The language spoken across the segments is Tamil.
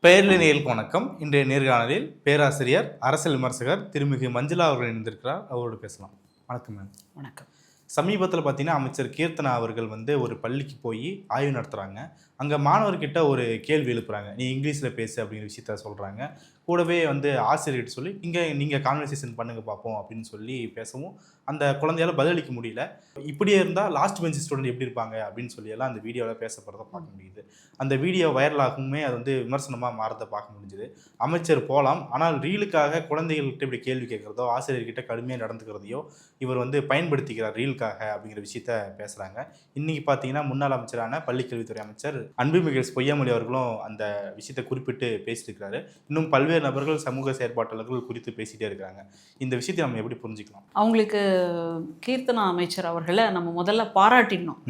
பெயர்லி நேயர்களுக்கு வணக்கம். இன்றைய நேர்காணலில் பேராசிரியர், அரசியல் விமர்சகர் திருமிகு மஞ்சுளா அவர்கள் இணைந்திருக்கிறார். அவரோடு பேசலாம். வணக்கம் மேம். வணக்கம். சமீபத்தில் பார்த்தீங்கன்னா அமைச்சர் கீர்த்தனா அவர்கள் ஒரு பள்ளிக்கு போய் ஆய்வு நடத்துகிறாங்க. அங்கே மாணவர்கிட்ட ஒரு கேள்வி எழுப்புறாங்க. நீ இங்கிலீஷில் பேசு அப்படிங்கிற விஷயத்த சொல்கிறாங்க. கூடவே ஆசிரியர்கிட்ட சொல்லி நீங்கள் கான்வர்சேஷன் பண்ணுங்க பார்ப்போம் அப்படின்னு சொல்லி பேசவும் அந்த குழந்தையால் பதிலளிக்க முடியல. இப்படியே இருந்தால் லாஸ்ட் பெஞ்ச் ஸ்டூடெண்ட் எப்படி இருப்பாங்க அப்படின்னு சொல்லியெல்லாம் அந்த வீடியோவில் பேசப்படுறதை பார்க்க முடியுது. அந்த வீடியோ வைரலாகவுமே அது விமர்சனமாக மாறதை பார்க்க முடிஞ்சுது. அமைச்சர் போகலாம், ஆனால் ரீலுக்காக குழந்தைகள்கிட்ட இப்படி கேள்வி கேட்குறதோ ஆசிரியர்கிட்ட கடுமையாக நடந்துக்கிறதையோ இவர் பயன்படுத்திக்கிறார் ரீலுக்காக அப்படிங்கிற விஷயத்த பேசுகிறாங்க. இன்றைக்கி பார்த்தீங்கன்னா முன்னாள் அமைச்சரான பள்ளிக்கல்வித்துறை அமைச்சர் அன்புமிகு பொய்யாமொழி அவர்களும் அந்த விஷயத்தை குறிப்பிட்டு பேசியிருக்கிறாரு. இன்னும் பல்வேறு நபர்கள் சமூக செயற்பாட்டாளர்கள் குறித்து பேசிகிட்டே இருக்கிறாங்க. இந்த விஷயத்தை நம்ம எப்படி புரிஞ்சுக்கலாம்? அவங்களுக்கு கீர்த்தனா அமைச்சர் அவர்களை நம்ம முதல்ல பாராட்டிடணும்.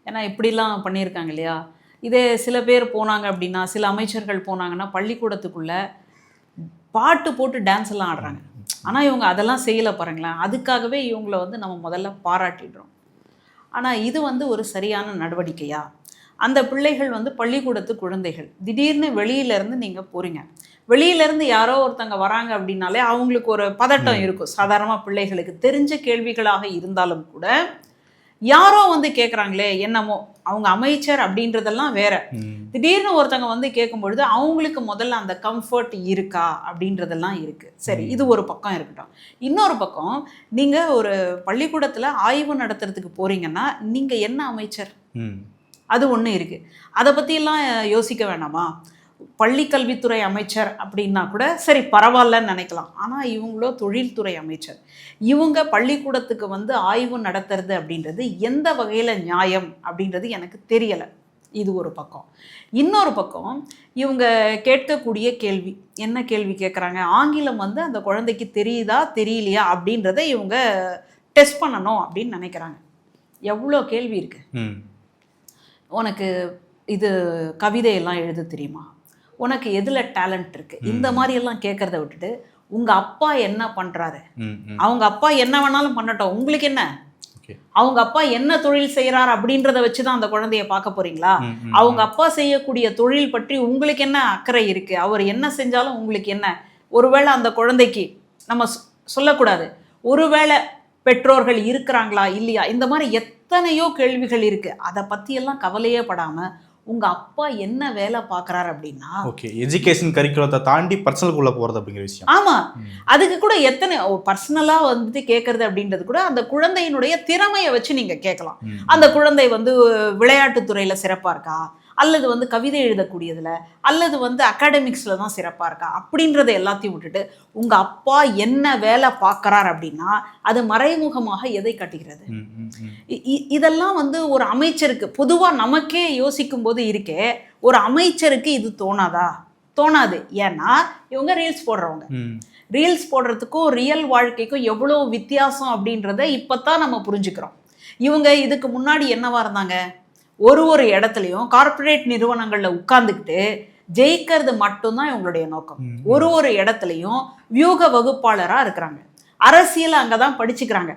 ஏன்னா இப்படிலாம் பண்ணியிருக்காங்க இல்லையா. இதே சில பேர் போனாங்க அப்படின்னா, சில அமைச்சர்கள் போனாங்கன்னா பள்ளிக்கூடத்துக்குள்ள பாட்டு போட்டு டான்ஸ் எல்லாம் ஆடுறாங்க. ஆனால் இவங்க அதெல்லாம் செய்யலை பாருங்களேன். அதுக்காகவே இவங்களை நம்ம முதல்ல பாராட்டிடுறோம். ஆனால் இது ஒரு சரியான நடவடிக்கையா? அந்த பிள்ளைகள் பள்ளிக்கூடத்து குழந்தைகள். திடீர்னு வெளியிலேருந்து நீங்கள் போகிறீங்க. வெளியிலேருந்து யாரோ ஒருத்தங்க வராங்க அப்படின்னாலே அவங்களுக்கு ஒரு பதட்டம் இருக்கும். சாதாரணமாக பிள்ளைகளுக்கு தெரிஞ்ச கேள்விகளாக இருந்தாலும் கூட யாரோ கேட்குறாங்களே என்னமோ, அவங்க அமைச்சர் அப்படின்றதெல்லாம் வேற. திடீர்னு ஒருத்தங்க கேட்கும் பொழுது அவங்களுக்கு முதல்ல அந்த கம்ஃபர்ட் இருக்கா அப்படின்றதெல்லாம் இருக்குது. சரி, இது ஒரு பக்கம் இருக்கட்டும். இன்னொரு பக்கம், நீங்கள் ஒரு பள்ளிக்கூடத்தில் ஆய்வு நடத்துறதுக்கு போகிறீங்கன்னா நீங்கள் என்ன அமைச்சர்? அது ஒன்று இருக்குது. அதை பற்றியெல்லாம் யோசிக்க வேணாமா? பள்ளிக்கல்வித்துறை அமைச்சர் அப்படின்னா கூட சரி பரவாயில்லன்னு நினைக்கலாம். ஆனால் இவங்களோ தொழில்துறை அமைச்சர். இவங்க பள்ளிக்கூடத்துக்கு ஆய்வு நடத்துறது அப்படின்றது எந்த வகையில் நியாயம் அப்படின்றது எனக்கு தெரியலை. இது ஒரு பக்கம். இன்னொரு பக்கம், இவங்க கேட்கக்கூடிய கேள்வி என்ன கேள்வி கேட்குறாங்க? ஆங்கிலம் அந்த குழந்தைக்கு தெரியுதா தெரியலையா அப்படின்றத இவங்க டெஸ்ட் பண்ணணும் அப்படின்னு நினைக்கிறாங்க. எவ்வளோ கேள்வி இருக்குது. உனக்கு இது கவிதையெல்லாம் எழுத தெரியுமா? உனக்கு எதில் டேலண்ட் இருக்குது? இந்த மாதிரியெல்லாம் கேட்குறத விட்டுட்டு உங்கள் அப்பா என்ன பண்ணுறாரு, அவங்க அப்பா என்ன வேணாலும் பண்ணட்டும், உங்களுக்கு என்ன? அவங்க அப்பா என்ன தொழில் செய்கிறார் அப்படின்றத வச்சு தான் அந்த குழந்தைய பார்க்க போகிறீங்களா? அவங்க அப்பா செய்யக்கூடிய தொழில் பற்றி உங்களுக்கு என்ன அக்கறை இருக்குது? அவர் என்ன செஞ்சாலும் உங்களுக்கு என்ன? ஒருவேளை அந்த குழந்தைக்கு நம்ம சொல்லக்கூடாது, ஒருவேளை பெற்றோர்கள் இருக்கிறாங்களா இல்லையா, இந்த மாதிரி எத்தனையோ கேள்விகள் இருக்குது. அதை பற்றியெல்லாம் கவலையே படாமல் உங்கள் அப்பா என்ன வேலை பார்க்குறாரு அப்படின்னா, ஓகே, எஜுகேஷன் கரிக்குலத்தை தாண்டி பர்சனலுக்குள்ளே போகிறது அப்படிங்கிற விஷயம். ஆமாம், அதுக்கு கூட எத்தனை பர்சனலாக கேட்குறது அப்படின்றது கூட அந்த குழந்தையினுடைய திறமையை வச்சு நீங்கள் கேட்கலாம். அந்த குழந்தை விளையாட்டுத்துறையில் சிறப்பாக இருக்கா, அல்லது கவிதை எழுதக்கூடியதில், அல்லது அகாடமிக்ஸில் தான் சிறப்பாக இருக்கா அப்படின்றத எல்லாத்தையும் விட்டுட்டு உங்கள் அப்பா என்ன வேலை பார்க்குறார் அப்படின்னா அது மறைமுகமாக எதை காட்டுகிறது? இதெல்லாம் ஒரு அமைச்சருக்கு பொதுவாக நமக்கே யோசிக்கும் போது இருக்கே, ஒரு அமைச்சருக்கு இது தோணாதா? தோணாது. ஏன்னா இவங்க ரீல்ஸ் போடுறவங்க. ரீல்ஸ் போடுறதுக்கும் ரியல் வாழ்க்கைக்கும் எவ்வளோ வித்தியாசம் அப்படின்றத இப்போ தான் நம்ம புரிஞ்சுக்கிறோம். இவங்க இதுக்கு முன்னாடி என்னவா இருந்தாங்க? ஒரு இடத்துலையும் கார்ப்பரேட் நிறுவனங்களில் உட்கார்ந்துக்கிட்டு ஜெயிக்கிறது மட்டும்தான் இவங்களுடைய நோக்கம். ஒரு இடத்துலையும் வியூக வகுப்பாளராக இருக்கிறாங்க. அரசியல் அங்கே தான் படிச்சுக்கிறாங்க.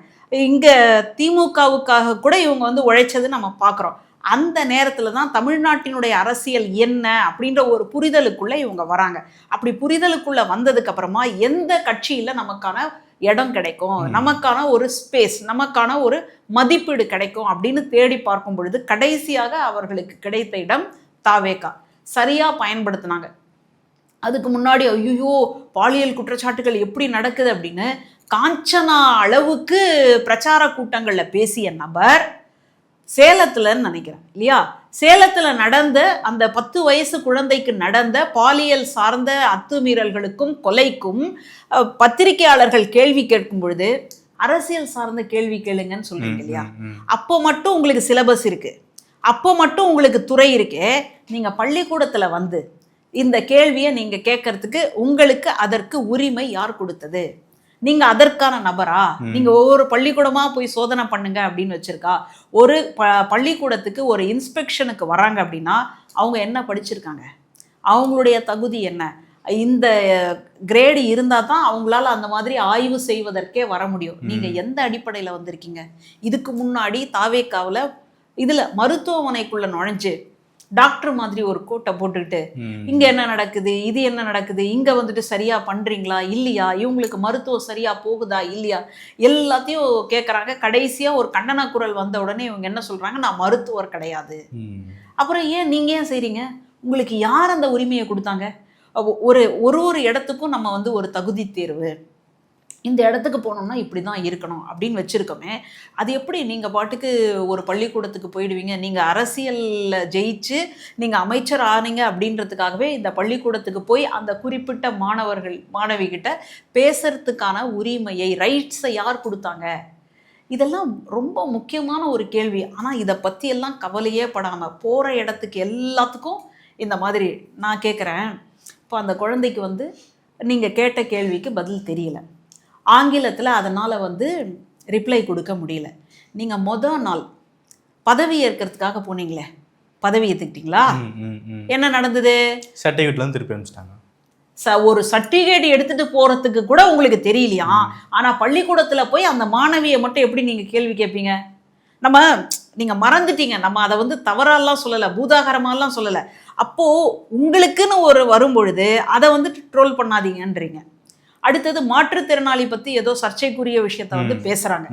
இங்கே திமுகவுக்காக கூட இவங்க உழைச்சது நம்ம பார்க்குறோம். அந்த நேரத்தில் தான் தமிழ்நாட்டினுடைய அரசியல் என்ன அப்படின்ற ஒரு புரிதலுக்குள்ளே இவங்க வராங்க. அப்படி புரிதலுக்குள்ளே வந்ததுக்கு அப்புறமா எந்த கட்சியில் நமக்கான இடம் கிடைக்கும், நமக்கான ஒரு ஸ்பேஸ், நமக்கான ஒரு மதிப்பீடு கிடைக்கும் அப்படின்னு தேடி பார்க்கும் பொழுது கடைசியாக அவர்களுக்கு கிடைத்த இடம் தாவேகா. சரியாக பயன்படுத்தினாங்க. அதுக்கு முன்னாடி ஐயோ பாலியல் குற்றச்சாட்டுகள் எப்படி நடக்குது அப்படின்னு காஞ்சனா அளவுக்கு பிரச்சார கூட்டங்களில் பேசிய நபர் சேலத்துலன்னு நினைக்கிறேன் இல்லையா, சேலத்தில் நடந்த அந்த 10 வயசு குழந்தைக்கு நடந்த பாலியல் சார்ந்த அத்துமீறல்களுக்கும் கொலைக்கும் பத்திரிகையாளர்கள் கேள்வி கேட்கும் பொழுது அரசியல் சார்ந்த கேள்வி கேளுங்கன்னு சொல்றீங்க இல்லையா. அப்போ மட்டும் உங்களுக்கு சிலபஸ் இருக்கு, அப்போ மட்டும் உங்களுக்கு துறை இருக்கு. நீங்க பள்ளிக்கூடத்தில் இந்த கேள்வியை நீங்க கேட்கறதுக்கு உங்களுக்கு அதற்கு உரிமை யார் கொடுத்தது? நீங்க அதற்கான நபரா? நீங்க ஒவ்வொரு பள்ளிக்கூடமா போய் சோதனை பண்ணுங்க அப்படின்னு வச்சிருக்கா? ஒரு பள்ளிக்கூடத்துக்கு ஒரு இன்ஸ்பெக்ஷனுக்கு வராங்க அப்படின்னா அவங்க என்ன படிச்சிருக்காங்க, அவங்களுடைய தகுதி என்ன, இந்த கிரேடு இருந்தால் தான் அவங்களால அந்த மாதிரி ஆய்வு செய்வதற்கே வர முடியும். நீங்க எந்த அடிப்படையில் வந்திருக்கீங்க? இதுக்கு முன்னாடி தாவேக்காவில் இதில் மருத்துவமனைக்குள்ள நுழைஞ்சு டாக்டர் மாதிரி ஒரு கோட்டை போட்டுக்கிட்டு இங்க என்ன நடக்குது, இது என்ன நடக்குது, இங்க வந்துட்டு சரியா பண்றீங்களா இல்லையா, இவங்களுக்கு மருத்துவம் சரியா போகுதா இல்லையா, எல்லாத்தையும் கேட்கறாங்க. கடைசியா ஒரு கண்டன குரல் வந்த உடனே இவங்க என்ன சொல்றாங்க, நான் மருத்துவர் கிடையாது. அப்புறம் ஏன் நீங்க ஏன் செய்றீங்க? உங்களுக்கு யார் அந்த உரிமையை கொடுத்தாங்க? ஒரு ஒரு இடத்துக்கும் நம்ம வந்து ஒரு தகுதி தேர்வு, இந்த இடத்துக்கு போனோம்னா இப்படி தான் இருக்கணும் அப்படின்னு வச்சுருக்கோமே, அது எப்படி நீங்கள் பாட்டுக்கு ஒரு பள்ளிக்கூடத்துக்கு போயிடுவீங்க? நீங்கள் அரசியலில் ஜெயிச்சு நீங்கள் அமைச்சர் ஆனீங்க அப்படின்றதுக்காகவே இந்த பள்ளிக்கூடத்துக்கு போய் அந்த குறிப்பிட்ட மாணவிகிட்ட பேசுறதுக்கான உரிமையை, ரைட்ஸை யார் கொடுத்தாங்க? இதெல்லாம் ரொம்ப முக்கியமான ஒரு கேள்வி. ஆனால் இதை பற்றியெல்லாம் கவலையே படாமல் போகிற இடத்துக்கு எல்லாத்துக்கும் இந்த மாதிரி நான் கேட்குறேன். இப்போ அந்த குழந்தைக்கு வந்து நீங்கள் கேட்ட கேள்விக்கு பதில் தெரியல, ஆங்கிலத்தில் அதனால் வந்து ரிப்ளை கொடுக்க முடியல. நீங்கள் மொதல் நாள் பதவி ஏற்கிறதுக்காக போனீங்களே, பதவி ஏற்றுக்கிட்டீங்களா? என்ன நடந்தது? சர்டிஃபிகேட்லாம் திருப்பி அனுப்பிச்சிட்டாங்க. ஒரு சர்டிஃபிகேட் எடுத்துகிட்டு போகிறதுக்கு கூட உங்களுக்கு தெரியலையா? ஆனால் பள்ளிக்கூடத்தில் போய் அந்த மாணவியை மட்டும் எப்படி நீங்கள் கேள்வி கேட்பீங்க? நீங்கள் மறந்துட்டீங்க. நம்ம அதை வந்து தவறாலாம் சொல்லலை, பூதாகரமாலாம் சொல்லலை. அப்போது உங்களுக்குன்னு ஒரு வரும்பொழுது அதை வந்துட்டு ட்ரோல் பண்ணாதீங்கன்றீங்க. அடுத்தது மாற்றுத்திறனாளி பற்றி ஏதோ சர்ச்சைக்குரிய விஷயத்த வந்து பேசுகிறாங்க.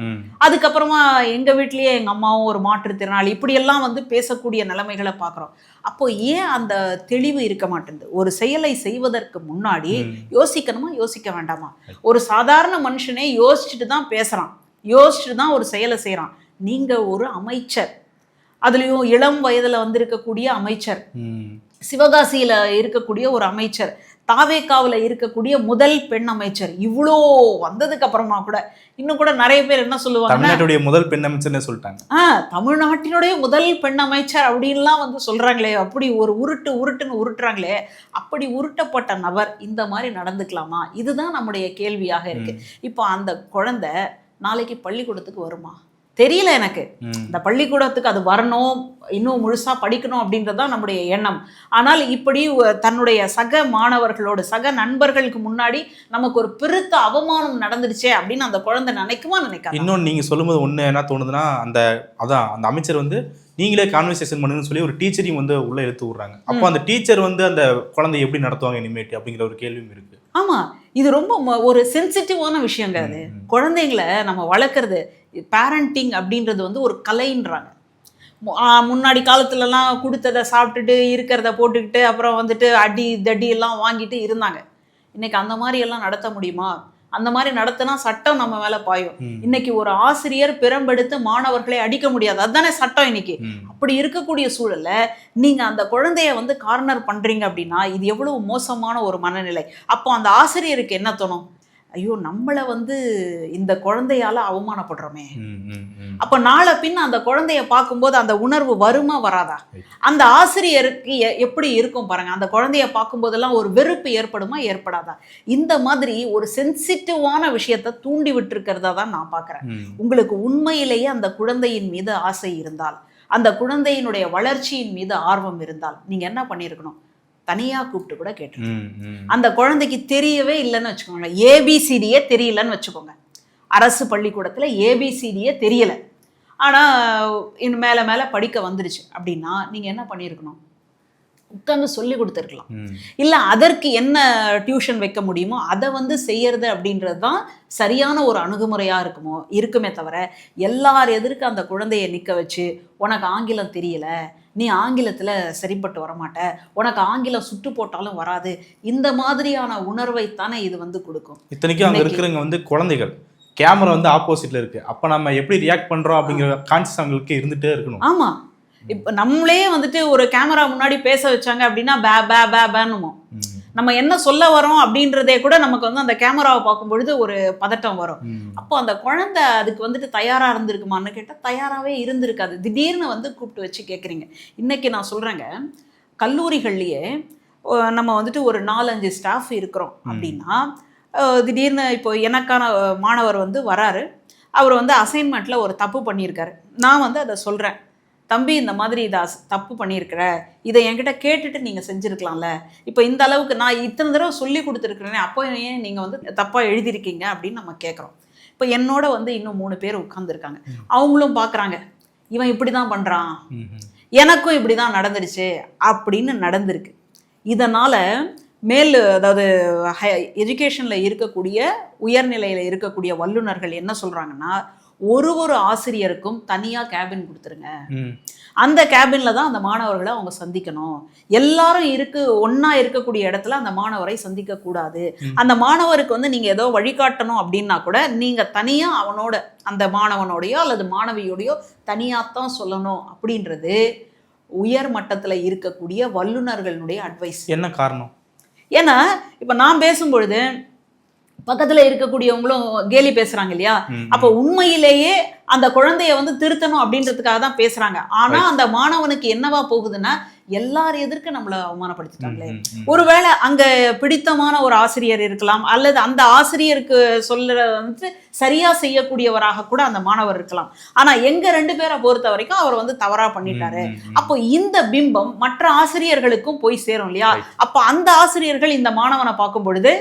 அதுக்கப்புறமா எங்கள் வீட்லேயே எங்கள் அம்மாவும் ஒரு மாற்றுத்திறனாளி, இப்படியெல்லாம் வந்து பேசக்கூடிய நிலைமைகளை பார்க்குறோம். அப்போ ஏன் அந்த தெளிவு இருக்க மாட்டேங்குது? ஒரு செயலை செய்வதற்கு முன்னாடி யோசிக்கணுமா யோசிக்க வேண்டாமா? ஒரு சாதாரண மனுஷனே யோசிச்சுட்டு தான் பேசுகிறான், யோசிச்சுட்டு தான் ஒரு செயலை செய்கிறான். நீங்கள் ஒரு அமைச்சர், அதுலேயும் இளம் வயதில் வந்திருக்கக்கூடிய அமைச்சர், சிவகாசியில் இருக்கக்கூடிய ஒரு அமைச்சர், தாவேக்காவில் இருக்கக்கூடிய முதல் பெண் அமைச்சர், இவ்வளோ வந்ததுக்கு அப்புறமா கூட இன்னும் கூட நிறைய பேர் என்ன சொல்லுவாங்க, தமிழ்நாட்டுடைய முதல் பெண் அமைச்சர்னு சொல்லிட்டாங்க. தமிழ்நாட்டினுடைய முதல் பெண் அமைச்சர் அப்படின்லாம் வந்து சொல்றாங்களே, அப்படி ஒரு உருட்டுன்னு உருட்டுறாங்களே, அப்படி உருட்டப்பட்ட நபர் இந்த மாதிரி நடந்துக்கலாமா? இதுதான் நம்முடைய கேள்வியாக இருக்கு. இப்போ அந்த குழந்தை நாளைக்கு பள்ளிக்கூடத்துக்கு வருமா தெரியல எனக்கு. இந்த பள்ளிக்கூடத்துக்கு அது வரணும், இன்னும் முழுசா படிக்கணும் அப்படின்றதான் நம்முடைய எண்ணம். ஆனால் இப்படி தன்னுடைய சக மாணவர்களோடு, சக நண்பர்களுக்கு முன்னாடி நமக்கு ஒரு பெருத்த அவமானம் நடந்துடுச்சே அப்படின்னு அந்த குழந்தை நினைக்குமா நினைக்காது? இன்னொன்று நீங்கள் சொல்லும்போது ஒன்று என்ன தோணுதுன்னா, அந்த அமைச்சர் வந்து நீங்களே கான்வர்சேஷன் பண்ணுங்கன்னு சொல்லி ஒரு டீச்சரையும் வந்து உள்ள எடுத்து விடுறாங்க. அப்போ அந்த டீச்சர் வந்து அந்த குழந்தை எப்படி நடத்துவாங்க இனிமேட்டு அப்படிங்கிற ஒரு கேள்வியும் இருக்கு. ஆமா, இது ரொம்ப ஒரு சென்சிட்டிவான விஷயங்க. அது குழந்தைங்களை நம்ம வளர்க்குறது, பேரண்டிங் அப்படின்றது வந்து ஒரு கலைன்றாங்க. முன்னாடி காலத்துலலாம் கொடுத்ததை சாப்பிட்டுட்டு இருக்கிறத போட்டுக்கிட்டு அப்புறம் வந்துட்டு அடி தடி எல்லாம் வாங்கிட்டு இருந்தாங்க. இன்னைக்கு அந்த மாதிரி எல்லாம் நடத்த முடியுமா? அந்த மாதிரி நடத்தினா சட்டம் நம்ம மேல பாயும். இன்னைக்கு ஒரு ஆசிரியர் பெரும்பெடுத்து மாணவர்களை அடிக்க முடியாது, அதுதானே சட்டம் இன்னைக்கு. அப்படி இருக்கக்கூடிய சூழல்ல நீங்க அந்த குழந்தைய வந்து கார்னர் பண்றீங்க அப்படின்னா இது எவ்வளவு மோசமான ஒரு மனநிலை. அப்போ அந்த ஆசிரியருக்கு என்ன தோணும்? ஐயோ, நம்மளை வந்து இந்த குழந்தையால அவமானப்படுறோமே. அப்ப நாளை பின் அந்த குழந்தைய பார்க்கும்போது அந்த உணர்வு வருமா வராதா? அந்த ஆசிரியருக்கு எப்படி இருக்கும் பாருங்க. அந்த குழந்தைய பார்க்கும்போதெல்லாம் ஒரு வெறுப்பு ஏற்படுமா ஏற்படாதா? இந்த மாதிரி ஒரு சென்சிட்டிவான விஷயத்தை தூண்டி விட்டுருக்கிறதா தான் நான் பார்க்குறேன். உங்களுக்கு உண்மையிலேயே அந்த குழந்தையின் மீது ஆசை இருந்தால், அந்த குழந்தையினுடைய வளர்ச்சியின் மீது ஆர்வம் இருந்தால் நீங்க என்ன பண்ணியிருக்கணும்? தனியாக கூப்பிட்டு கூட கேட்டுருக்கோம். அந்த குழந்தைக்கு தெரியவே இல்லைன்னு வச்சுக்கோங்க, ஏபிசிடியே தெரியலன்னு வச்சுக்கோங்க. அரசு பள்ளிக்கூடத்தில் ஏபிசிடியே தெரியலை, ஆனால் இன்னும் மேலே மேலே படிக்க வந்துருச்சு அப்படின்னா நீங்கள் என்ன பண்ணியிருக்கணும்? உட்காந்து சொல்லி கொடுத்துருக்கலாம். இல்லை அதற்கு என்ன டியூஷன் வைக்க முடியுமோ அதை வந்து செய்யறது அப்படின்றது தான் சரியான ஒரு அணுகுமுறையாக இருக்குமே தவிர எல்லார் எதிர்க்கு அந்த குழந்தைய நிற்க வச்சு உனக்கு ஆங்கிலம் தெரியல, நீ ஆங்கிலத்தில் சரிப்பட்டு வரமாட்ட, உனக்கு ஆங்கிலம் சுட்டு போட்டாலும் வராது, இந்த மாதிரியான உணர்வைத்தானே இது வந்து கொடுக்கும். இத்தனைக்கும் அங்கே இருக்கிறவங்க வந்து குழந்தைகள், கேமரா வந்து ஆப்போசிட்ல இருக்கு. அப்போ நம்ம எப்படி ரியாக்ட் பண்றோம் அப்படிங்கிற கான்சியஸ் அவங்களுக்கு இருந்துட்டே இருக்கணும். ஆமா, இப்போ நம்மளே வந்துட்டு ஒரு கேமரா முன்னாடி பேச வச்சாங்க அப்படின்னா பே பே பே பேனுமோ. நம்ம என்ன சொல்ல வரோம் அப்படின்றதே கூட நமக்கு வந்து அந்த கேமராவை பார்க்கும் பொழுது ஒரு பதட்டம் வரும். அப்போ அந்த குழந்தை அதுக்கு வந்துட்டு தயாராக இருந்திருக்குமான்னு கேட்டால் தயாராகவே இருந்திருக்காது. திடீர்னு வந்து கூப்பிட்டு வச்சு கேட்குறீங்க. இன்றைக்கி நான் சொல்கிறேங்க, கல்லூரிகள்லேயே நம்ம வந்துட்டு ஒரு 4-5 ஸ்டாஃப் இருக்கிறோம் அப்படின்னா திடீர்னு இப்போ எனக்கான மாணவர் வந்து வராரு, அவர் வந்து அசைன்மெண்ட்டில் ஒரு தப்பு பண்ணியிருக்காரு. நான் வந்து அதை சொல்கிறேன், தம்பி இந்த மாதிரி இதை தப்பு பண்ணியிருக்கிற, இதை என்கிட்ட கேட்டுட்டு நீங்கள் செஞ்சுருக்கலாம்ல, இப்போ இந்த அளவுக்கு நான் இத்தனை தடவை சொல்லி கொடுத்துருக்குறேனே, அப்போ ஏன் நீங்கள் வந்து தப்பாக எழுதியிருக்கீங்க அப்படின்னு நம்ம கேட்குறோம். இப்போ என்னோட வந்து இன்னும் 3 பேர் உட்காந்துருக்காங்க, அவங்களும் பார்க்குறாங்க இவன் இப்படி தான் பண்ணுறான், எனக்கும் இப்படி தான் நடந்துருச்சு அப்படின்னு நடந்திருக்கு. இதனால் அதாவது எஜுகேஷனில் இருக்கக்கூடிய உயர்நிலையில் இருக்கக்கூடிய வல்லுநர்கள் என்ன சொல்கிறாங்கன்னா, ஒரு ஆசிரியருக்கும் தனியாக கேபின் கொடுத்துருங்க. அந்த கேபின்ல தான் அந்த மாணவர்களை அவங்க சந்திக்கணும். எல்லாரும் ஒன்னா இருக்கக்கூடிய இடத்துல அந்த மாணவரை சந்திக்க கூடாது. அந்த மாணவருக்கு வந்து நீங்க ஏதோ வழிகாட்டணும் அப்படின்னா கூட நீங்க தனியா அவனோட அந்த மாணவனோடையோ அல்லது மாணவியோடையோ தனியாத்தான் சொல்லணும் அப்படின்றது உயர் மட்டத்துல இருக்கக்கூடிய வல்லுநர்களுடைய அட்வைஸ். என்ன காரணம்? ஏன்னா இப்ப நான் பேசும்பொழுது பக்கத்துல இருக்கக்கூடியவங்களும் கேலி பேசுறாங்க இல்லையா, அப்ப உண்மையிலேயே அந்த குழந்தைய வந்து திருத்தணும் அப்படின்றதுக்காக தான் பேசுறாங்க. ஆனா அந்த மாணவனுக்கு என்னவா போகுதுன்னா, எல்லாரும் எதிர்க்க நம்மள அவமானப்படுத்திட்டாங்களே. ஒருவேளை அங்க பிடித்தமான ஒரு ஆசிரியர் இருக்கலாம், அல்லது அந்த ஆசிரியருக்கு சொல்ற வந்து சரியா செய்யக்கூடியவராக கூட அந்த மாணவர் இருக்கலாம். ஆனா எங்க 2 பேரை பொறுத்த வரைக்கும் அவர் வந்து தவறா பண்ணிட்டாரு. அப்போ இந்த பிம்பம் மற்ற ஆசிரியர்களுக்கும் போய் சேரும் இல்லையா. அப்ப அந்த ஆசிரியர்கள் இந்த மாணவனை பார்க்கும் பொழுது,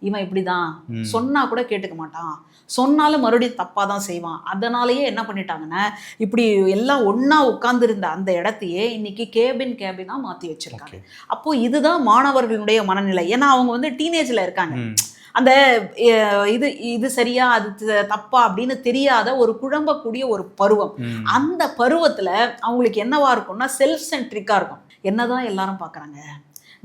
இவன் இப்படிதான் சொன்னா கூட கேட்டுக்க மாட்டான், சொன்னாலும் மறுபடியும் தப்பா தான் செய்வான். அதனாலயே என்ன பண்ணிட்டாங்கன்னா, இப்படி எல்லாம் ஒன்னா உட்கார்ந்து இருந்த அந்த இடத்தையே இன்னைக்கு கேபினா மாத்தி வச்சிருக்காங்க. அப்போ இதுதான் மாணவர்களுடைய மனநிலை. ஏன்னா அவங்க வந்து டீனேஜ்ல இருக்காங்க. அந்த இது சரியா அது தப்பா அப்படின்னு தெரியாத ஒரு குழம்பக்கூடிய ஒரு பருவம். அந்த பருவத்துல அவங்களுக்கு என்னவா இருக்கும்னா, செல்ஃப் சென்ட்ரிக்கா இருக்கும். என்னதான் எல்லாரும் பாக்குறாங்க,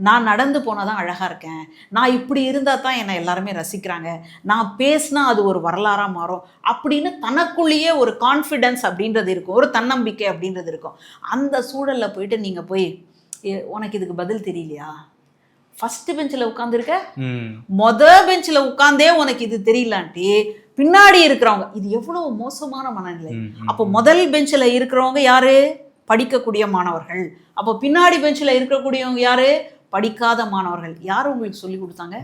நான் நடந்து போனாதான் அழகா இருக்கேன், நான் இப்படி இருந்தா தான் என்னை எல்லாருமே ரசிக்கிறாங்க, நான் பேசினா அது ஒரு வரலாறா மாறும் அப்படின்னு தனக்குள்ளேயே ஒரு கான்ஃபிடென்ஸ் அப்படின்றது இருக்கும், ஒரு தன்னம்பிக்கை அப்படின்றது இருக்கும். அந்த சூழல்ல போயிட்டு நீங்க போய் உனக்கு இதுக்கு பதில் தெரியலையா, ஃபர்ஸ்ட் பெஞ்சில் உட்காந்துருக்க, பெஞ்சில் உட்காந்தே உனக்கு இது தெரியலான்ட்டு பின்னாடி இருக்கிறவங்க, இது எவ்வளவு மோசமான மனநிலை. அப்போ முதல் பெஞ்சில் இருக்கிறவங்க யாரு, படிக்கக்கூடிய மாணவர்கள். அப்போ பின்னாடி பெஞ்சில் இருக்கக்கூடியவங்க யாரு, படிக்காத மாணவர்கள். யாரும் உங்களுக்கு சொல்லி கொடுத்தாங்க?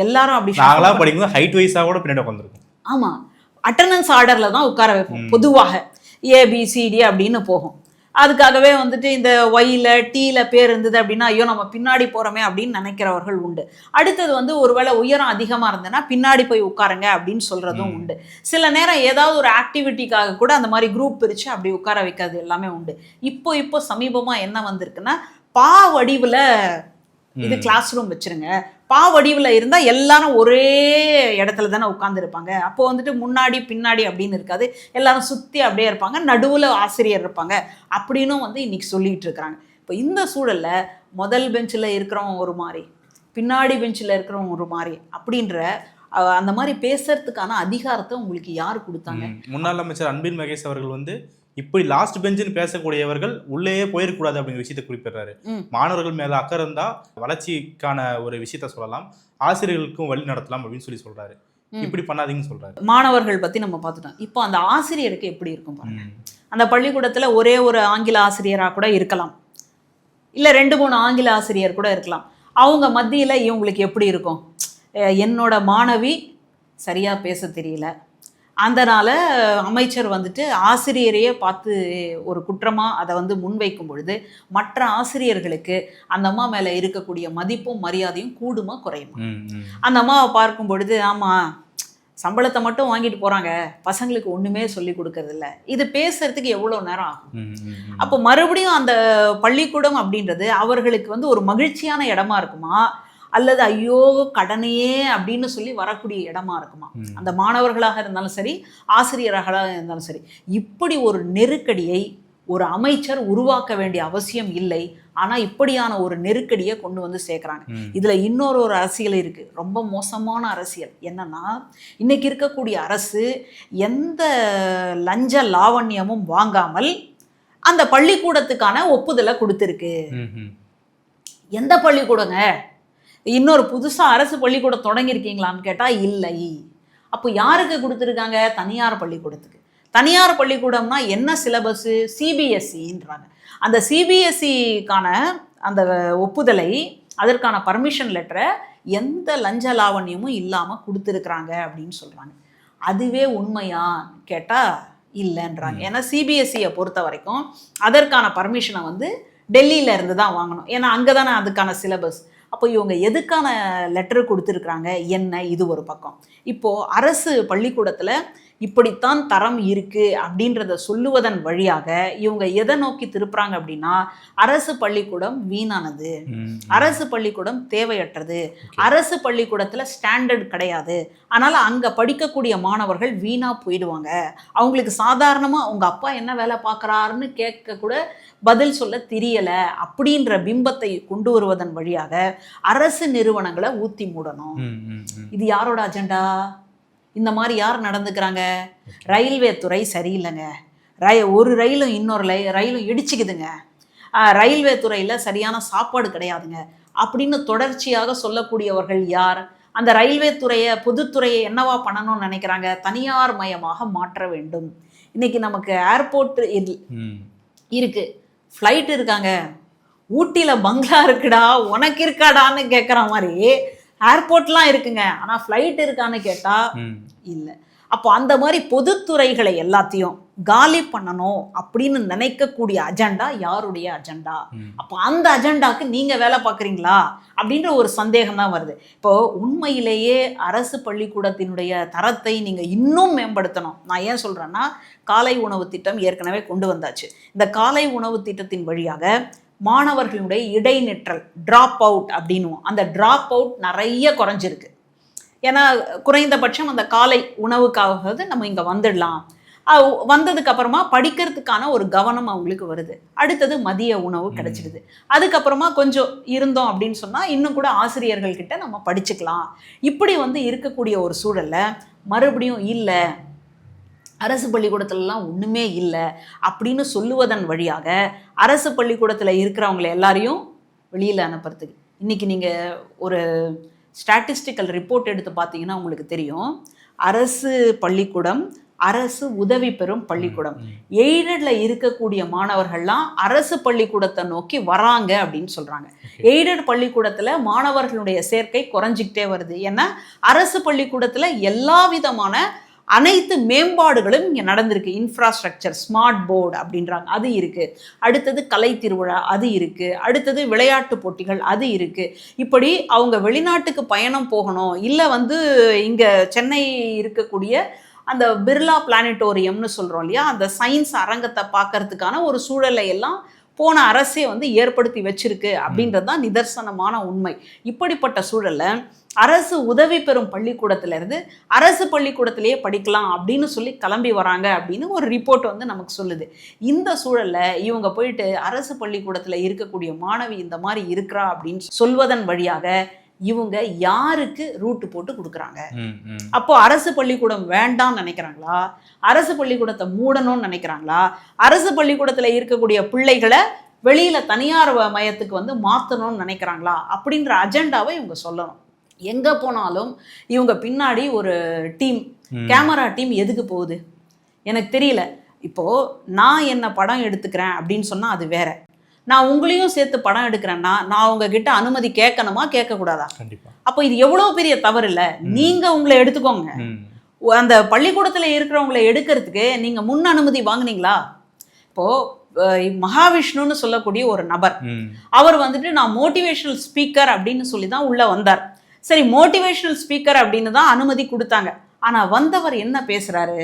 எல்லாரும் அப்படி படிக்கும்போது ஹைட் வைஸா கூட பின்னாடி உட்கார்ந்திருக்கும். ஆமா, அட்டெண்டன்ஸ் ஆர்டர்ல தான் உட்கார வைப்போம். பொதுவாக ABCD அப்படின்னு போகும். அதுக்காகவே வந்துட்டு இந்த ஒய்ல டீல பேர் இருந்தது அப்படின்னா, ஐயோ நம்ம பின்னாடி போறோமே அப்படின்னு நினைக்கிறவர்கள் உண்டு. அடுத்தது வந்து ஒருவேளை உயரம் அதிகமா இருந்ததுன்னா பின்னாடி போய் உட்காருங்க அப்படின்னு சொல்றதும் உண்டு. சில நேரம் ஏதாவது ஒரு ஆக்டிவிட்டிக்காக கூட அந்த மாதிரி குரூப் பிரிச்சு அப்படி உட்கார வைக்கிறது எல்லாமே உண்டு. இப்போ சமீபமா என்ன வந்திருக்குன்னா, பா வடிவுல இது கிளாஸ் ரூம் வச்சிருங்க, பா வடிவில் இருந்தால் எல்லாரும் ஒரே இடத்துல தானே உட்காந்துருப்பாங்க. அப்போ வந்துட்டு முன்னாடி பின்னாடி அப்படின்னு இருக்காது, எல்லாரும் சுற்றி அப்படியே இருப்பாங்க, நடுவில் ஆசிரியர் இருப்பாங்க அப்படின்னும் வந்து இன்னைக்கு சொல்லிட்டு இருக்கிறாங்க. இப்போ இந்த சூழலில் முதல் பெஞ்சில் இருக்கிறவங்க ஒரு மாதிரி, பின்னாடி பெஞ்சில் இருக்கிறவங்க ஒரு மாதிரி அப்படின்ற அந்த மாதிரி பேசுறதுக்கான அதிகாரத்தை உங்களுக்கு யார் கொடுத்தாங்க? முன்னாள் அமைச்சர் அன்பில் மகேஷ் அவர்கள் வந்து இப்படி லாஸ்ட் பெஞ்சுன்னு பேசக்கூடியவர்கள் உள்ளேயே போயிடக்கூடாது அப்படிங்கிற விஷயத்தை குறிப்பிடுறாரு. மாணவர்கள் மேல அக்கறை இருந்தா வளர்ச்சிக்கான ஒரு விஷயத்த சொல்லலாம், ஆசிரியர்களுக்கும் வழி நடத்தலாம் அப்படின்னு சொல்றாரு. இப்படி பண்ணாதீங்கன்னு சொல்றாரு. மாணவர்கள் பத்தி நம்ம பார்த்துட்டோம். இப்போ அந்த ஆசிரியருக்கு எப்படி இருக்கும் பாருங்க. அந்த பள்ளிக்கூடத்துல ஒரே ஒரு ஆங்கில ஆசிரியரா கூட இருக்கலாம், இல்ல 2-3 ஆங்கில ஆசிரியர் கூட இருக்கலாம். அவங்க மத்தியில இவங்களுக்கு எப்படி இருக்கும், என்னோட மாணவி சரியா பேச தெரியல, அதனால் அமைச்சர் வந்துட்டு ஆசிரியரையே பார்த்து ஒரு குற்றமாக அதை வந்து முன்வைக்கும் பொழுது மற்ற ஆசிரியர்களுக்கு அந்த அம்மா மேலே இருக்கக்கூடிய மதிப்பும் மரியாதையும் கூடுமா குறையுமா? அந்த அம்மாவை பார்க்கும் பொழுது, ஆமாம் சம்பளத்தை மட்டும் வாங்கிட்டு போகிறாங்க, பசங்களுக்கு ஒன்றுமே சொல்லி கொடுக்கறதில்ல, இது பேசுறதுக்கு எவ்வளோ நேரம் ஆகும்? அப்போ மறுபடியும் அந்த பள்ளிக்கூடம் அப்படின்றது அவர்களுக்கு வந்து ஒரு மகிழ்ச்சியான இடமா இருக்குமா, அல்லது ஐயோ கடனையே அப்படின்னு சொல்லி வரக்கூடிய இடமா இருக்குமா? அந்த மாணவர்களாக இருந்தாலும் சரி, ஆசிரியராக இருந்தாலும் சரி, இப்படி ஒரு நெருக்கடியை ஒரு அமைச்சர் உருவாக்க வேண்டிய அவசியம் இல்லை. ஆனா இப்படியான ஒரு நெருக்கடியை கொண்டு வந்து சேர்க்கிறாங்க. இதுல இன்னொரு அரசியல் இருக்கு, ரொம்ப மோசமான அரசியல். என்னன்னா, இன்னைக்கு இருக்கக்கூடிய அரசு எந்த லஞ்ச லாவண்யமும் வாங்காமல் அந்த பள்ளிக்கூடத்துக்கான ஒப்புதலை கொடுத்திருக்கு. எந்த பள்ளிக்கூடங்க? இன்னொரு புதுசாக அரசு பள்ளிக்கூடம் தொடங்கியிருக்கீங்களான்னு கேட்டால் இல்லை. அப்போ யாருக்கு கொடுத்துருக்காங்க? தனியார் பள்ளிக்கூடத்துக்கு. தனியார் பள்ளிக்கூடம்னா என்ன சிலபஸ்ஸு? CBSEன்றாங்க. அந்த CBSEக்கான அந்த ஒப்புதலை, அதற்கான பர்மிஷன் லெட்டரை எந்த லஞ்ச லாவண்யமும் இல்லாமல் கொடுத்துருக்குறாங்க அப்படின்னு சொல்கிறாங்க. அதுவே உண்மையா கேட்டால் இல்லைன்றாங்க. ஏன்னா CBSEயை பொறுத்த வரைக்கும் அதற்கான பர்மிஷனை வந்து டெல்லியில இருந்து தான் வாங்கணும், ஏன்னா அங்கே தானே அதுக்கான சிலபஸ். அப்போ இவங்க எதுக்கான லெட்டர் கொடுத்துருக்குறாங்க என்ன? இது ஒரு பக்கம். இப்போது அரசு பள்ளிக்கூடத்தில் இப்படித்தான் தரம் இருக்கு அப்படின்றத சொல்லுவதன் வழியாக இவங்க எதை நோக்கி திருப்புறாங்க அப்படின்னா, அரசு பள்ளிக்கூடம் வீணானது, அரசு பள்ளிக்கூடம் தேவையற்றது, அரசு பள்ளிக்கூடத்துல ஸ்டாண்டர்ட் கிடையாது, அதனால அங்க படிக்கக்கூடிய மாணவர்கள் வீணா போயிடுவாங்க, அவங்களுக்கு சாதாரணமா உங்க அப்பா என்ன வேலை பார்க்கறாருன்னு கேட்க கூட பதில் சொல்ல தெரியல அப்படின்ற பிம்பத்தை கொண்டு வருவதன் வழியாக அரசு நிறுவனங்களை ஊத்தி மூடணும். இது யாரோட அஜெண்டா? இந்த மாதிரி யார் நடந்துக்கிறாங்க? ரயில்வே துறை சரியில்லைங்க, ஒரு ரயிலும் இன்னொரு ரயிலும் இடிச்சுக்குதுங்க, ரயில்வே துறையில் சரியான சாப்பாடு கிடையாதுங்க அப்படின்னு தொடர்ச்சியாக சொல்லக்கூடியவர்கள் யார்? அந்த ரயில்வே துறையை, பொதுத்துறையை என்னவா பண்ணணும்னு நினைக்கிறாங்க? தனியார் மயமாக மாற்ற வேண்டும். இன்னைக்கு நமக்கு ஏர்போர்ட் இருக்கு, ஃப்ளைட் இருக்காங்க, ஊட்டியில் பங்களா இருக்குடா உனக்கு இருக்காடான்னு கேட்குற மாதிரி ஏர்போர்ட்லாம் இருக்குங்க, ஆனால் ஃப்ளைட் இருக்கான்னு கேட்டால் இல்லை. அப்போ அந்த மாதிரி பொதுத்துறைகளை எல்லாத்தையும் காலி பண்ணணும் அப்படின்னு நினைக்கக்கூடிய அஜெண்டா யாருடைய அஜெண்டா? அப்போ அந்த அஜெண்டாக்கு நீங்கள் வேலை பார்க்குறீங்களா அப்படின்ற ஒரு சந்தேகம் தான் வருது. இப்போது உண்மையிலேயே அரசு பள்ளிக்கூடத்தினுடைய தரத்தை நீங்கள் இன்னும் மேம்படுத்தணும். நான் ஏன் சொல்கிறேன்னா, காலை உணவு திட்டம் ஏற்கனவே கொண்டு வந்தாச்சு. இந்த காலை உணவு திட்டத்தின் வழியாக மாணவர்களுடைய இடைநிற்றல், ட்ராப் அவுட் அப்படின்னுவோம், அந்த ட்ராப் அவுட் நிறைய குறைஞ்சிருக்கு. ஏன்னா குறைந்தபட்சம் அந்த காலை உணவுக்காக நம்ம இங்கே வந்துடலாம், வந்ததுக்கு அப்புறமா படிக்கிறதுக்கான ஒரு கவனம் அவங்களுக்கு வருது, அடுத்தது மதிய உணவு கிடைச்சிடுது, அதுக்கப்புறமா கொஞ்சம் இருந்தோம் அப்படின்னு சொன்னால் இன்னும் கூட ஆசிரியர்கள் கிட்ட நம்ம படிச்சுக்கலாம். இப்படி இருக்கக்கூடிய ஒரு சூழலில் மறுபடியும் இல்லை, அரசு பள்ளிக்கூடத்துலலாம் ஒன்றுமே இல்லை அப்படின்னு சொல்லுவதன் வழியாக அரசு பள்ளிக்கூடத்தில் இருக்கிறவங்கள எல்லாரையும் வெளியில் அனுப்புறதுக்கு. இன்றைக்கி நீங்கள் ஒரு ஸ்டாட்டிஸ்டிக்கல் ரிப்போர்ட் எடுத்து பார்த்தீங்கன்னா உங்களுக்கு தெரியும், அரசு பள்ளிக்கூடம், அரசு உதவி பெறும் பள்ளிக்கூடம், எய்டட்ல இருக்கக்கூடிய மாணவர்கள்லாம் அரசு பள்ளிக்கூடத்தை நோக்கி வராங்க அப்படின்னு சொல்கிறாங்க. எய்டட் பள்ளிக்கூடத்தில் மாணவர்களுடைய சேர்க்கை குறைஞ்சிக்கிட்டே வருது. ஏன்னா அரசு பள்ளிக்கூடத்தில் எல்லா விதமான அனைத்து மேம்பாடுகளும் இங்கே நடந்திருக்கு. இன்ஃப்ராஸ்ட்ரக்சர், ஸ்மார்ட் போர்டு அப்படின்றாங்க, அது இருக்குது. அடுத்தது கலை திருவிழா, அது இருக்குது. அடுத்தது விளையாட்டு போட்டிகள், அது இருக்குது. இப்படி அவங்க வெளிநாட்டுக்கு பயணம் போகணும், இல்லை இங்கே சென்னை இருக்கக்கூடிய அந்த பிர்லா பிளானட்டோரியம்னு சொல்கிறோம் இல்லையா, அந்த சயின்ஸ் அரங்கத்தை பார்க்கறதுக்கான ஒரு சூழலை எல்லாம் போன அரசே ஏற்படுத்தி வச்சிருக்கு அப்படின்றது தான் நிதர்சனமான உண்மை. இப்படிப்பட்ட சூழலில் அரசு உதவி பெறும் பள்ளிக்கூடத்திலேருந்து அரசு பள்ளிக்கூடத்திலேயே படிக்கலாம் அப்படின்னு சொல்லி கிளம்பி வராங்க அப்படின்னு ஒரு ரிப்போர்ட் நமக்கு சொல்லுது. இந்த சூழலில் இவங்க போயிட்டு அரசு பள்ளிக்கூடத்தில் இருக்கக்கூடிய மாணவி இந்த மாதிரி இருக்கிறா அப்படின்னு சொல்வதன் வழியாக இவங்க யாருக்கு ரூட்டு போட்டு கொடுக்குறாங்க? அப்போ அரசு பள்ளிக்கூடம் வேண்டாம்னு நினைக்கிறாங்களா? அரசு பள்ளிக்கூடத்தை மூடணும்னு நினைக்கிறாங்களா? அரசு பள்ளிக்கூடத்தில் இருக்கக்கூடிய பிள்ளைகளை வெளியில தனியார் மையத்துக்கு மாற்றணும்னு நினைக்கிறாங்களா? அப்படின்ற அஜெண்டாவை இவங்க சொல்லணும். எங்க போனாலும் இவங்க பின்னாடி ஒரு டீம், கேமரா டீம் எதுக்கு போகுது எனக்கு தெரியல. இப்போ நான் என்ன படம் எடுத்துக்கிறேன் அப்படின்னு சொன்னா அது வேற, நான் உங்களையும் சேர்த்து படம் எடுக்கிறேன்னா நான் உங்ககிட்ட அனுமதி கேட்கணுமா கேட்கக்கூடாதா? அப்போ இது எவ்வளோ பெரிய தவறு இல்லை? நீங்க உங்களை எடுத்துக்கோங்க, அந்த பள்ளிக்கூடத்தில் இருக்கிறவங்களை எடுக்கிறதுக்கு நீங்க முன் அனுமதி வாங்கினீங்களா? இப்போ மகாவிஷ்ணுன்னு சொல்லக்கூடிய ஒரு நபர், அவர் நான் மோட்டிவேஷனல் ஸ்பீக்கர் அப்படின்னு சொல்லி தான் உள்ள வந்தார். சரி, மோட்டிவேஷனல் ஸ்பீக்கர் அப்படின்னு தான் அனுமதி கொடுத்தாங்க. ஆனால் வந்தவர் என்ன பேசுகிறாரு?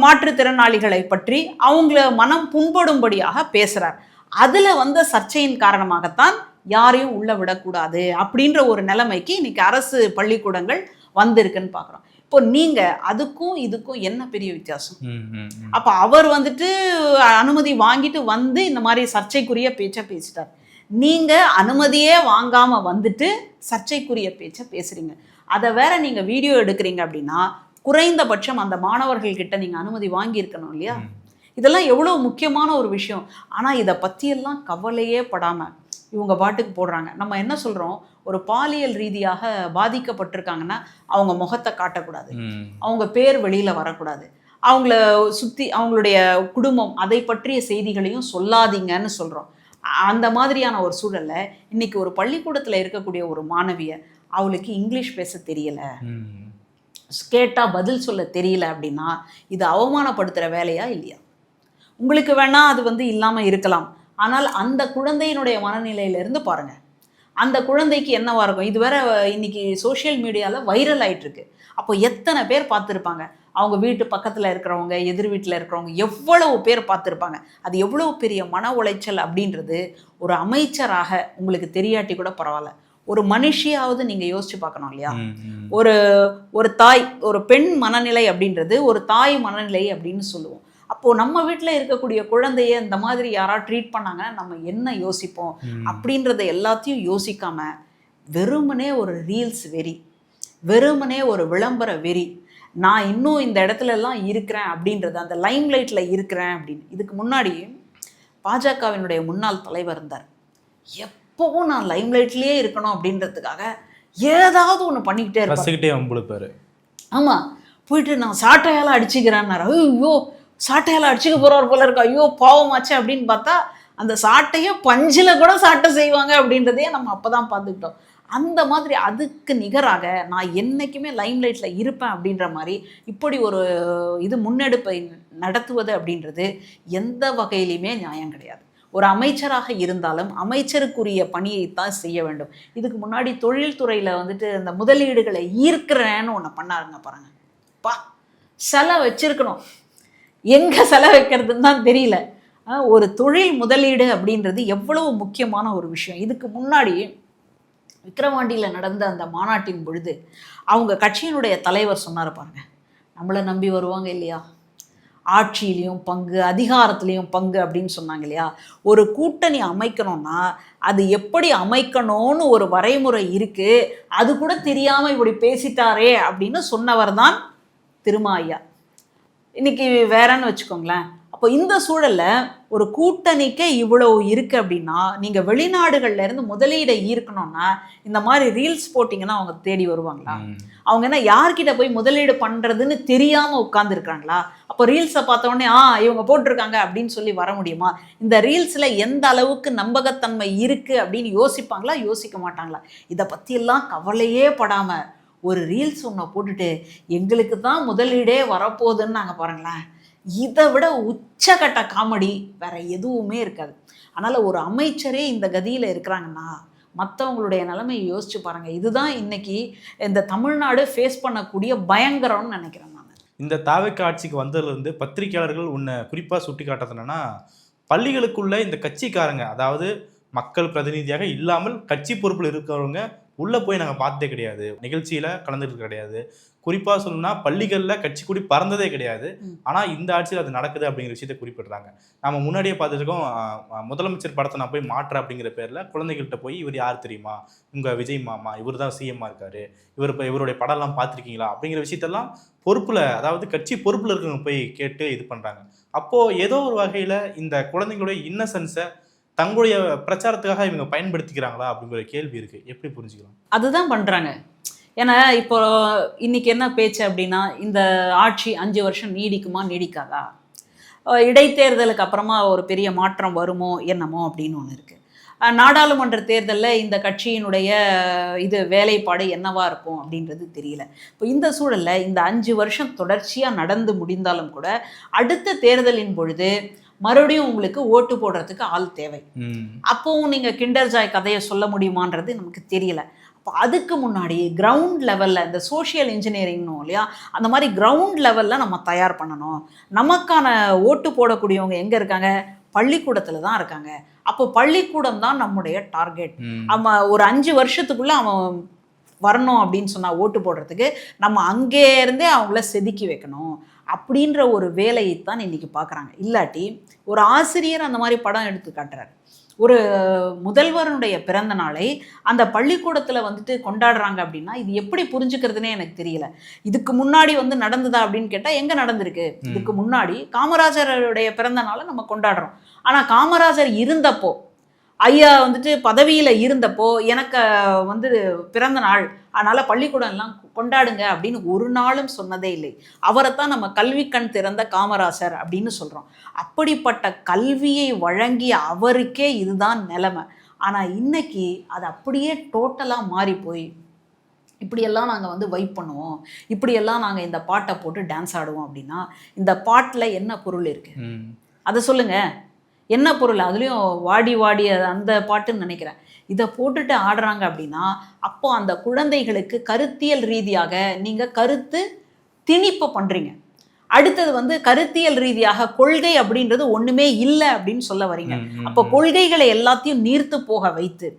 மாற்றுத்திறனாளிகளை பற்றி அவங்கள மனம் புண்படும்படியாக பேசுகிறார். அதில் வந்த சர்ச்சையின் காரணமாகத்தான் யாரையும் உள்ள விடக்கூடாது அப்படின்ற ஒரு நிலைமைக்கு இன்னைக்கு அரசு பள்ளிக்கூடங்கள் வந்திருக்குன்னு பார்க்குறோம். இப்போ நீங்கள் அதுக்கும் இதுக்கும் என்ன பெரிய வித்தியாசம்? அப்போ அவர் அனுமதி வாங்கிட்டு இந்த மாதிரி சர்ச்சைக்குரிய பேச்சை பேசிட்டார். நீங்கள் அனுமதியே வாங்காமல் சர்ச்சைக்குரிய பேச்சை பேசுகிறீங்க. அதை வேற நீங்கள் வீடியோ எடுக்கிறீங்க அப்படின்னா குறைந்தபட்சம் அந்த மாணவர்கள்கிட்ட நீங்கள் அனுமதி வாங்கியிருக்கணும் இல்லையா? இதெல்லாம் எவ்வளோ முக்கியமான ஒரு விஷயம். ஆனால் இதை பற்றியெல்லாம் கவலையே படாமல் இவங்க பாட்டுக்கு போடுறாங்க. நம்ம என்ன சொல்கிறோம், ஒரு பாலியல் ரீதியாக பாதிக்கப்பட்டிருக்காங்கன்னா அவங்க முகத்தை காட்டக்கூடாது, அவங்க பேர் வெளியில் வரக்கூடாது, அவங்கள சுற்றி அவங்களுடைய குடும்பம் அதை பற்றிய செய்திகளையும் சொல்லாதீங்கன்னு சொல்கிறோம். அந்த மாதிரியான ஒரு சூழலில் இன்னைக்கு ஒரு பள்ளிக்கூடத்தில் இருக்கக்கூடிய ஒரு மாணவியை அவளுக்கு இங்கிலீஷ் பேச தெரியலை, கேட்டால் பதில் சொல்ல தெரியல அப்படின்னா இது அவமானப்படுத்துகிற வேலையா இல்லையா? உங்களுக்கு வேணா அது இல்லாமல் இருக்கலாம், ஆனால் அந்த குழந்தையினுடைய மனநிலையிலேருந்து பாருங்கள், அந்த குழந்தைக்கு என்னவா இருக்கும்? இது வேற இன்னைக்கு சோஷியல் மீடியாவில் வைரல் ஆகிட்டுருக்கு. அப்போ எத்தனை பேர் பார்த்துருப்பாங்க, அவங்க வீட்டு பக்கத்தில் இருக்கிறவங்க, எதிர் வீட்டில் இருக்கிறவங்க எவ்வளவு பேர் பார்த்துருப்பாங்க. அது எவ்வளோ பெரிய மன உளைச்சல் அப்படின்றது ஒரு அமைச்சராக உங்களுக்கு தெரியாட்டி கூட பரவாயில்ல, ஒரு மனுஷியாவது நீங்கள் யோசிச்சு பார்க்கணும் இல்லையா? ஒரு ஒரு தாய், ஒரு பெண் மனநிலை அப்படின்றது ஒரு தாய் மனநிலை அப்படின்னு சொல்லுவோம். அப்போது நம்ம வீட்டில் இருக்கக்கூடிய குழந்தைய இந்த மாதிரி யாராவது ட்ரீட் பண்ணாங்கன்னா நம்ம என்ன யோசிப்போம் அப்படின்றத எல்லாத்தையும் யோசிக்காமல் வெறுமனே ஒரு ரீல்ஸ் வெறி, வெறுமனே ஒரு விளம்பர வெறி, நான் இன்னும் இந்த இடத்துலலாம் இருக்கிறேன் அப்படின்றது, அந்த லைம் லைட்டில் இருக்கிறேன் அப்படின்னு. இதுக்கு முன்னாடி பாஜகவினுடைய முன்னாள் தலைவர் இருந்தார். எப்போவும் நான் லைம் லைட்லேயே இருக்கணும் அப்படின்றதுக்காக ஏதாவது ஒன்று பண்ணிக்கிட்டே இருப்பார். ஆமாம், போயிட்டு நான் சாட்டையால் அடிச்சுக்கிறேன்னாரு. ஐயோ, சாட்டையால் அடிச்சுக்க போகிறவர் போல இருக்கா, ஐயோ பாவமாச்சு அப்படின்னு பார்த்தா அந்த சாட்டையை பஞ்சில் கூட சாட்டை செய்வாங்க அப்படின்றதையே நம்ம அப்போ தான் பார்த்துக்கிட்டோம். அந்த மாதிரி அதுக்கு நிகராக நான் என்றைக்குமே லைம் லைட்டில் இருப்பேன் அப்படின்ற மாதிரி இப்படி ஒரு முன்னெடுப்பை நடத்துவது அப்படின்றது எந்த வகையிலுமே நியாயம் கிடையாது. ஒரு அமைச்சராக இருந்தாலும் அமைச்சருக்குரிய பணியைத்தான் செய்ய வேண்டும். இதுக்கு முன்னாடி தொழில்துறையில் இந்த முதலீடுகளை ஈர்க்கிறேன்னு ஒன்று பண்ணாருங்க பாருங்க. செலவு வச்சிருக்கணும், எங்கே செலவு வைக்கிறதுன்னு தான் தெரியல. ஒரு தொழில் முதலீடு அப்படின்றது எவ்வளவு முக்கியமான ஒரு விஷயம். இதுக்கு முன்னாடி விக்கிரவாண்டியில் நடந்த அந்த மாநாட்டின் பொழுது அவங்க கட்சியினுடைய தலைவர் சொன்னார் பாருங்க, நம்மளை நம்பி வருவாங்க இல்லையா, ஆட்சியிலையும் பங்கு, அதிகாரத்துலேயும் பங்கு அப்படின்னு சொன்னாங்க இல்லையா. ஒரு கூட்டணி அமைக்கணும்னா அது எப்படி அமைக்கணும்னு ஒரு வரைமுறை இருக்குது, அது கூட தெரியாமல் இப்படி பேசிட்டாரே அப்படின்னு சொன்னவர் தான் திருமா ஐயா. இன்னைக்கு வேறன்னு வச்சுக்கோங்களேன். அப்போ இந்த சூழலில் ஒரு கூட்டணிக்கே இவ்வளோ இருக்குது அப்படின்னா நீங்கள் வெளிநாடுகள்லேருந்து முதலீடை ஈர்க்கணும்னா இந்த மாதிரி ரீல்ஸ் போட்டிங்கன்னா அவங்க தேடி வருவாங்களா? அவங்க என்ன யார்கிட்ட போய் முதலீடு பண்ணுறதுன்னு தெரியாமல் உட்காந்துருக்காங்களா? அப்போ ரீல்ஸை பார்த்தோடனே இவங்க போட்டிருக்காங்க அப்படின்னு சொல்லி வர முடியுமா? இந்த ரீல்ஸில் எந்த அளவுக்கு நம்பகத்தன்மை இருக்குது அப்படின்னு யோசிப்பாங்களா, யோசிக்க மாட்டாங்களா? இதை பற்றியெல்லாம் கவலையே படாமல் ஒரு ரீல்ஸ் ஒன்றை போட்டுட்டு எங்களுக்கு தான் முதலீடே வரப்போகுதுன்னு நாங்கள் பாருங்களேன், இதை விட உச்சகட்ட காமெடி வேற எதுவுமே இருக்காது. அதனால் ஒரு அமைச்சரே இந்த கதியில் இருக்கிறாங்கன்னா மற்றவங்களுடைய நிலைமையை யோசிச்சு பாருங்கள். இதுதான் இன்னைக்கு இந்த தமிழ்நாடு ஃபேஸ் பண்ணக்கூடிய பயங்கரம்னு நினைக்கிறேன் நான். இந்த தாவேக்கா ஆட்சிக்கு வந்ததுலேருந்து பத்திரிகையாளர்கள் உன்னை குறிப்பாக சுட்டி காட்டுறது என்னன்னா, பள்ளிகளுக்குள்ள இந்த கட்சிக்காரங்க, அதாவது மக்கள் பிரதிநிதியாக இல்லாமல் கட்சி பொறுப்பில் இருக்கிறவங்க உள்ளே போய் நாங்கள் பார்த்ததே கிடையாது, நிகழ்ச்சியில் கலந்துட்டு கிடையாது. குறிப்பாக சொல்லணும்னா பள்ளிகளில் கட்சி கூடி பறந்ததே கிடையாது. ஆனால் இந்த ஆட்சியில் அது நடக்குது அப்படிங்கிற விஷயத்தை குறிப்பிடுறாங்க. நம்ம முன்னாடியே பார்த்துருக்கோம், முதலமைச்சர் படத்தை நான் போய் மாற்றேன் அப்படிங்கிற பேரில் குழந்தைகள்கிட்ட போய் இவர் யார் தெரியுமா, உங்கள் விஜய் மாமா, இவர் தான் சிஎம்மாக இருக்காரு, இவருடைய படம்லாம் பார்த்துருக்கீங்களா அப்படிங்கிற விஷயத்தெல்லாம் பொறுப்பில், அதாவது கட்சி பொறுப்பில் இருக்கிறவங்க போய் கேட்டு இது பண்ணுறாங்க. அப்போது ஏதோ ஒரு வகையில் இந்த குழந்தைங்களுடைய இன்னசென்ஸை தங்களுடைய பிரச்சாரத்துக்காக இவங்க பயன்படுத்திக்கிறாங்களா அப்படிங்கிற கேள்வி இருக்குது. எப்படி புரிஞ்சுக்கலாம்? அதுதான் பண்ணுறாங்க. ஏன்னா இப்போ இன்னைக்கு என்ன பேச்சு அப்படின்னா, இந்த ஆட்சி 5 வருஷம் நீடிக்குமா நீடிக்காதா, இடைத்தேர்தலுக்கு அப்புறமா ஒரு பெரிய மாற்றம் வருமோ என்னமோ அப்படின்னு ஒன்று இருக்குது. நாடாளுமன்ற தேர்தலில் இந்த கட்சியினுடைய வேலைப்பாடு என்னவா இருக்கும் அப்படின்றது தெரியல. இப்போ இந்த சூழலில் இந்த 5 வருஷம் தொடர்ச்சியாக நடந்து முடிந்தாலும் கூட அடுத்த தேர்தலின் பொழுது மறுபடியும் உங்களுக்கு ஓட்டு போடுறதுக்கு ஆள் தேவை. அப்போவும் நீங்கள் கிண்டர் ஜாய் கதையை சொல்ல முடியுமான்றது நமக்கு தெரியல. அப்போ அதுக்கு முன்னாடி கிரவுண்ட் லெவலில் இந்த சோஷியல் இன்ஜினியரிங்னும் இல்லையா, அந்த மாதிரி கிரவுண்ட் லெவலில் நம்ம தயார் பண்ணணும். நமக்கான ஓட்டு போடக்கூடியவங்க எங்கே இருக்காங்க? பள்ளிக்கூடத்தில் தான் இருக்காங்க. அப்போ பள்ளிக்கூடம் தான் நம்முடைய டார்கெட். அவன் ஒரு 5 வருஷத்துக்குள்ளே அவன் வரணும் அப்படின்னு சொன்னால் ஓட்டு போடுறதுக்கு நம்ம அங்கேருந்தே அவங்கள செதுக்கி வைக்கணும் அப்படின்ற ஒரு வேலையைத்தான் இன்றைக்கி பார்க்குறாங்க. இல்லாட்டி ஒரு ஆசிரியர் அந்த மாதிரி படம் எடுத்து காட்டுறாரு, ஒரு முதல்வருடைய பிறந்த நாளை அந்த பள்ளிக்கூடத்தில் கொண்டாடுறாங்க அப்படின்னா இது எப்படி புரிஞ்சுக்கிறதுனே எனக்கு தெரியல. இதுக்கு முன்னாடி நடந்ததா அப்படின்னு கேட்டால் எங்கே நடந்திருக்கு? இதுக்கு முன்னாடி காமராஜருடைய பிறந்த நாளை நம்ம கொண்டாடுறோம். ஆனால் காமராஜர் இருந்தப்போ, ஐயா பதவியில் இருந்தப்போ எனக்கு பிறந்த நாள், அதனால் பள்ளிக்கூடம் எல்லாம் கொண்டாடுங்க அப்படின்னு ஒரு நாளும் சொன்னதே இல்லை. அவரைத்தான் நம்ம கல்வி கண் திறந்த காமராஜர் அப்படின்னு சொல்கிறோம். அப்படிப்பட்ட கல்வியை வழங்கிய அவருக்கே இதுதான் நிலைமை. ஆனால் இன்னைக்கு அது அப்படியே டோட்டலாக மாறி போய் இப்படியெல்லாம் நாங்கள் வைப் பண்ணுவோம், இப்படியெல்லாம் நாங்கள் இந்த பாட்டை போட்டு டான்ஸ் ஆடுவோம் அப்படின்னா இந்த பாட்டில் என்ன பொருள் இருக்குது? அதை சொல்லுங்கள், என்ன பொருள்? அதுலேயும் வாடி வாடி அந்த பாட்டுன்னு நினைக்கிறேன். இதை போட்டுட்டு ஆடுறாங்க அப்படின்னா அப்போ அந்த குழந்தைகளுக்கு கருத்தியல் ரீதியாக நீங்கள் கருத்து திணிப்பு பண்ணுறீங்க. அடுத்தது வந்து கருத்தியல் ரீதியாக கொள்கை அப்படின்றது ஒண்ணுமே இல்லை அப்படின்னு சொல்ல வரீங்க. அப்போ கொள்கைகளை எல்லாத்தையும் நீர்த்து போக வைத்து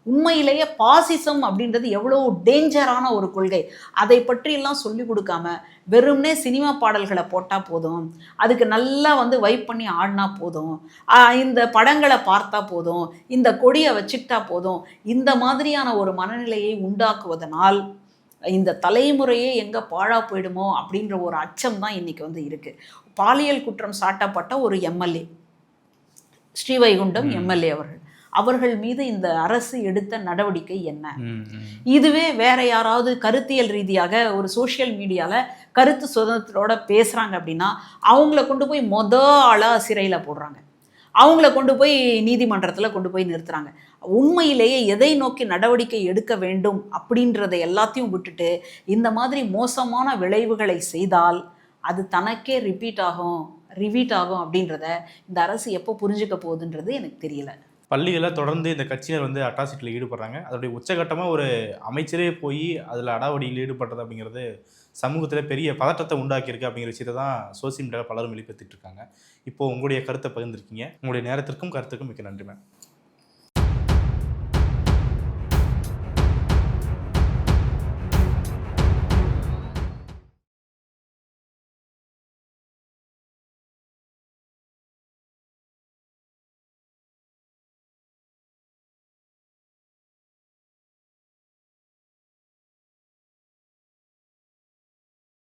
உண்மையிலேயே பாசிசம் அப்படின்றது எவ்வளோ டேஞ்சரான ஒரு கொள்கை, அதை பற்றியெல்லாம் சொல்லி கொடுக்காம வெறும்னே சினிமா பாடல்களை போட்டால் போதும், அதுக்கு நல்லா வந்து வைப் பண்ணி ஆடினா போதும், இந்த படங்களை பார்த்தா போதும், இந்த கொடியை வச்சுக்கிட்டா போதும், இந்த மாதிரியான ஒரு மனநிலையை உண்டாக்குவதனால் இந்த தலைமுறையே எங்கே பாழா போயிடுமோ அப்படின்ற ஒரு அச்சம் தான் இன்னைக்கு வந்து இருக்குது. பாலியல் குற்றம் சாட்டப்பட்ட ஒரு எம்எல்ஏ, ஸ்ரீவைகுண்டம் எம்எல்ஏ அவர்கள் மீது இந்த அரசு எடுத்த நடவடிக்கை என்ன? இதுவே வேற யாராவது கருத்தியல் ரீதியாக ஒரு சோஷியல் மீடியாவில் கருத்து சுதந்திரத்தோட பேசுகிறாங்க அப்படின்னா அவங்கள கொண்டு போய் ஆளாக சிறையில் போடுறாங்க, அவங்கள கொண்டு போய் நீதிமன்றத்தில் கொண்டு போய் நிறுத்துறாங்க. உண்மையிலேயே எதை நோக்கி நடவடிக்கை எடுக்க வேண்டும் அப்படின்றதை எல்லாத்தையும் விட்டுட்டு இந்த மாதிரி மோசமான விளைவுகளை செய்தால் அது தனக்கே ரிப்பீட் ஆகும் அப்படின்றத இந்த அரசு எப்போ புரிஞ்சுக்க போகுதுன்றது எனக்கு தெரியல. பள்ளிகளில் தொடர்ந்து இந்த கட்சியினர் வந்து அட்டாசிட்டியில் ஈடுபடுறாங்க. அதோடைய உச்சகட்டமாக ஒரு அமைச்சரே போய் அதில் அடாவடியில் ஈடுபடுறது அப்படிங்கிறது சமூகத்தில் பெரிய பதட்டத்தை உண்டாக்கியிருக்கு அப்படிங்கிற விஷயத்தை தான் சோசியல் மீடியாவில் பலரும் வெளிப்படுத்திட்டு இருக்காங்க. இப்போது உங்களுடைய கருத்தை பகிர்ந்துருக்கீங்க. உங்களுடைய நேரத்திற்கும் கருத்துக்கும் மிக்க நன்றி மேம்.